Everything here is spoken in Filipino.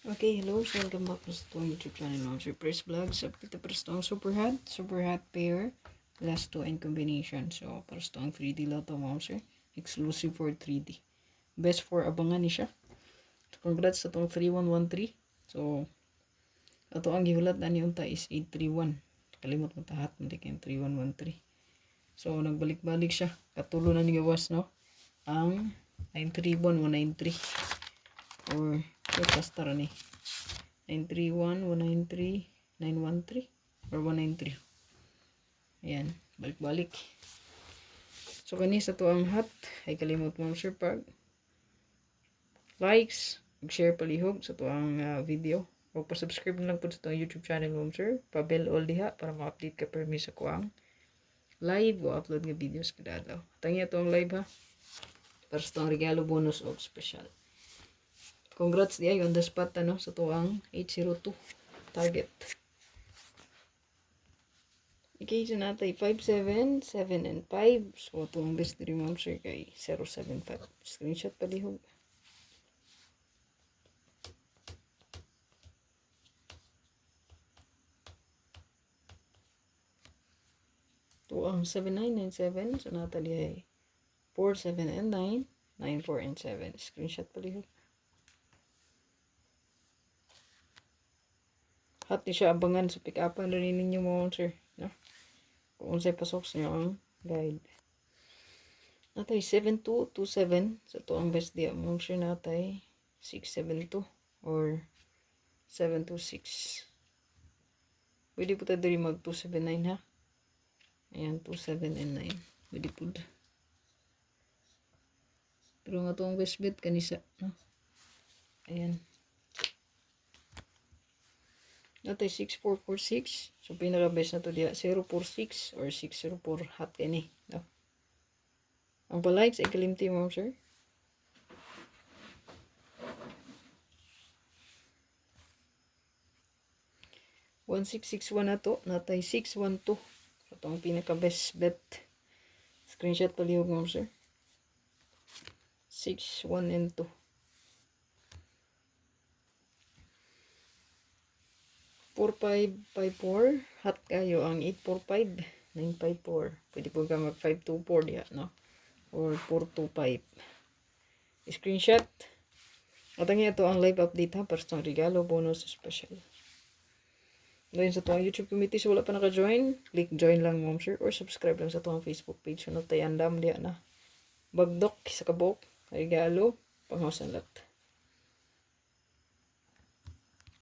Okay, hello. So, welcome back sa itong YouTube channel ng Surprise Vlog. So, kita para sa itong super hot pair. Last two in combination. So, para sa itong 3D lang ito, mga sir. Exclusive for 3D. Best for abangan ni siya. So, congrats sa itong 3113. So, ito ang gihulat na niyunta is 831. Kalimot mo tahat mo yung 3113. So, nagbalik-balik siya. Katulo na ni gawas, no? Ang 931193. Or cluster ni 931, 193, 913 or 193. Ayan, balik-balik. So kani sa to ang hot ay kalimot mo sir pag likes, share palihog sa to ang video o pa-subscribe lang po sa to YouTube channel mo sir. Pa-bell all diha para ma-update ka permi sa kuang live o upload nga videos kada adlaw. Tangya to ang live ha. Para sa to ang regalo bonus o special. Congrats di ay on the spot ano sa tuwang 802 target. Okay, so natay 5, 7, 7 and 5. So tuwang best dream monster kay 075. Screenshot pa lihog. Tuwang 7997. So natay ay 4, 7 and 9. 9, 4 and 7. Screenshot pa lihog. Hot ni siya abangan sa pick-upan na rin ninyo monster. No? Kung unsay pasok sa inyo ang guide. Natay 7227. So to ang best dia monster natay 672 or 726. Pwede po tayo mag 279 ha. Ayan, 27 and 9. Pwede po. Pero nga to ang best bet kanisa. No? Ayan. Natay 6446. So pinaka-best na to diya 046 or 604 hot kani. No? Ang pa-likes ay kalimti mo sir. One 661 na to. Natay 612. So ito ang pinaka-best bet. Screenshot palihog mo sir. 6, 1 and 2. 4554 hot kayo ang 845 954 pwede po ka mag 524 diya no or 425 screenshot at ang ito ang live update ha para sa regalo bonus special doon sa tuwang YouTube community so wala pa naka-join click join lang mom sir or subscribe lang sa tuwang Facebook page so tayo andam diya na bagdok sa kabok regalo panghosan lat